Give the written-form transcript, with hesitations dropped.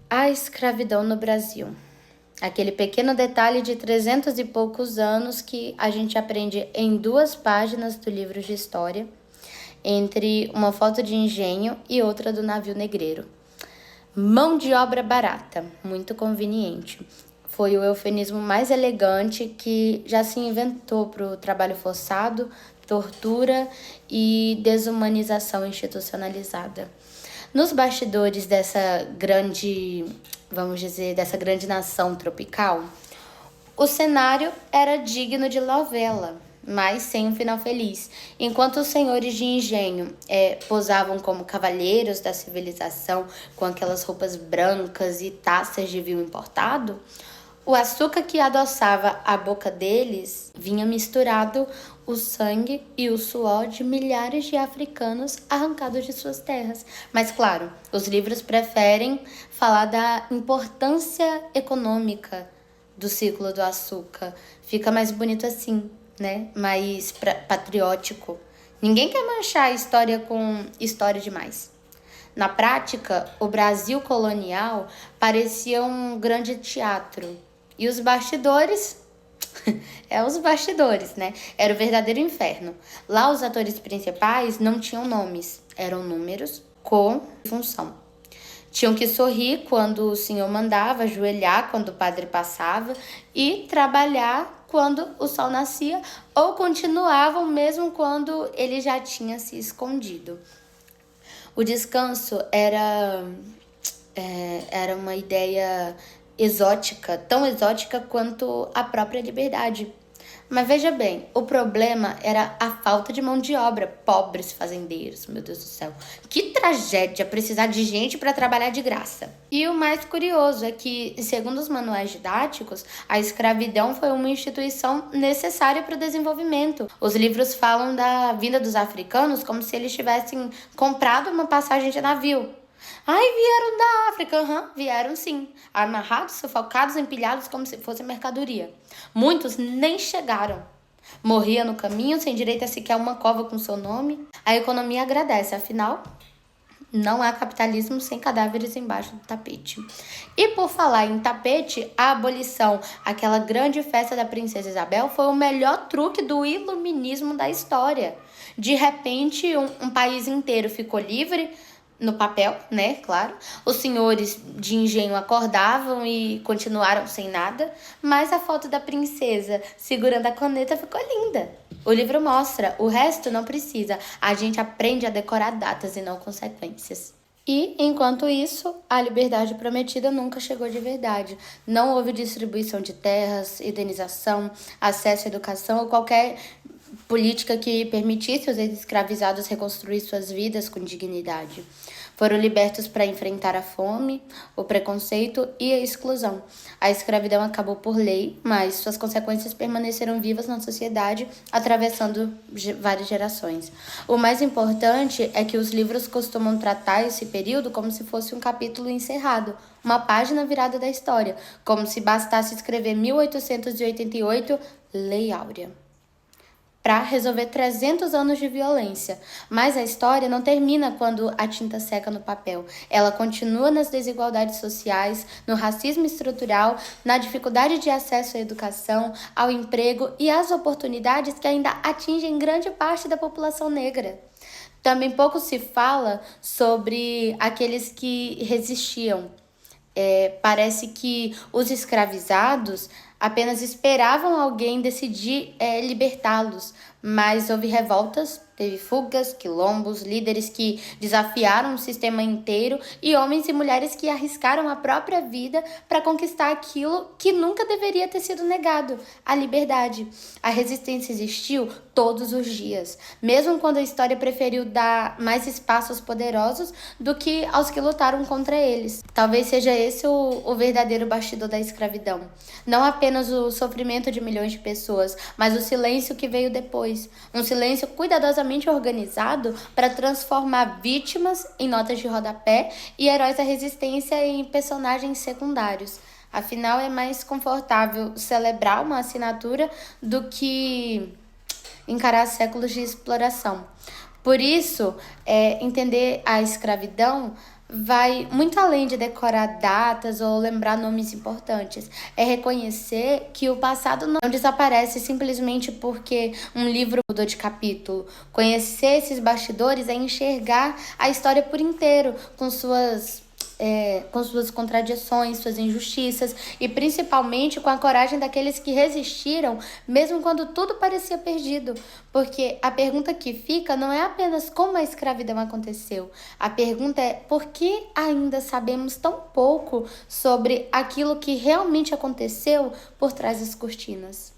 A escravidão no Brasil. Aquele pequeno detalhe de 300 e poucos anos que a gente aprende em 2 páginas do livro de história, entre uma foto de engenho e outra do navio negreiro. Mão de obra barata, muito conveniente. Foi o eufemismo mais elegante que já se inventou para o trabalho forçado, tortura e desumanização institucionalizada. Nos bastidores dessa grande, vamos dizer, dessa grande nação tropical, o cenário era digno de novela, mas sem um final feliz. Enquanto os senhores de engenho posavam como cavalheiros da civilização com aquelas roupas brancas e taças de vinho importado, o açúcar que adoçava a boca deles vinha misturado o sangue e o suor de milhares de africanos arrancados de suas terras. Mas, claro, os livros preferem falar da importância econômica do ciclo do açúcar. Fica mais bonito assim, né? Mais patriótico. Ninguém quer manchar a história com história demais. Na prática, o Brasil colonial parecia um grande teatro. E os bastidores, os bastidores, né? Era o verdadeiro inferno. Lá os atores principais não tinham nomes, eram números com função. Tinham que sorrir quando o senhor mandava, ajoelhar quando o padre passava e trabalhar quando o sol nascia ou continuavam mesmo quando ele já tinha se escondido. O descanso era uma ideia exótica, tão exótica quanto a própria liberdade. Mas veja bem, o problema era a falta de mão de obra. Pobres fazendeiros, meu Deus do céu. Que tragédia precisar de gente para trabalhar de graça. E o mais curioso é que, segundo os manuais didáticos, a escravidão foi uma instituição necessária para o desenvolvimento. Os livros falam da vinda dos africanos como se eles tivessem comprado uma passagem de navio. Ai, vieram da África, vieram sim. Amarrados, sufocados, empilhados como se fosse mercadoria. Muitos nem chegaram. Morriam no caminho, sem direito a sequer uma cova com seu nome. A economia agradece, afinal, não há capitalismo sem cadáveres embaixo do tapete. E por falar em tapete, a abolição, aquela grande festa da Princesa Isabel, foi o melhor truque do iluminismo da história. De repente, um país inteiro ficou livre, no papel, né, claro. Os senhores de engenho acordavam e continuaram sem nada, mas a foto da princesa segurando a caneta ficou linda. O livro mostra, o resto não precisa. A gente aprende a decorar datas e não consequências. E, enquanto isso, a liberdade prometida nunca chegou de verdade. Não houve distribuição de terras, indenização, acesso à educação ou qualquer política que permitisse os escravizados reconstruir suas vidas com dignidade. Foram libertos para enfrentar a fome, o preconceito e a exclusão. A escravidão acabou por lei, mas suas consequências permaneceram vivas na sociedade, atravessando várias gerações. O mais importante é que os livros costumam tratar esse período como se fosse um capítulo encerrado, uma página virada da história, como se bastasse escrever 1888, Lei Áurea, para resolver 300 anos de violência. Mas a história não termina quando a tinta seca no papel. Ela continua nas desigualdades sociais, no racismo estrutural, na dificuldade de acesso à educação, ao emprego e às oportunidades que ainda atingem grande parte da população negra. Também pouco se fala sobre aqueles que resistiam. Parece que os escravizados apenas esperavam alguém decidir libertá-los, mas houve revoltas, teve fugas, quilombos, líderes que desafiaram o sistema inteiro e homens e mulheres que arriscaram a própria vida para conquistar aquilo que nunca deveria ter sido negado, a liberdade. A resistência existiu todos os dias, mesmo quando a história preferiu dar mais espaço aos poderosos do que aos que lutaram contra eles. Talvez seja esse o verdadeiro bastidor da escravidão. Não apenas o sofrimento de milhões de pessoas, mas o silêncio que veio depois. Um silêncio cuidadosamente organizado para transformar vítimas em notas de rodapé e heróis da resistência em personagens secundários. Afinal, é mais confortável celebrar uma assinatura do que encarar séculos de exploração. Por isso, entender a escravidão vai muito além de decorar datas ou lembrar nomes importantes. É reconhecer que o passado não desaparece simplesmente porque um livro mudou de capítulo. Conhecer esses bastidores é enxergar a história por inteiro, com suas contradições, suas injustiças e principalmente com a coragem daqueles que resistiram, mesmo quando tudo parecia perdido. Porque a pergunta que fica não é apenas como a escravidão aconteceu, a pergunta é por que ainda sabemos tão pouco sobre aquilo que realmente aconteceu por trás das cortinas.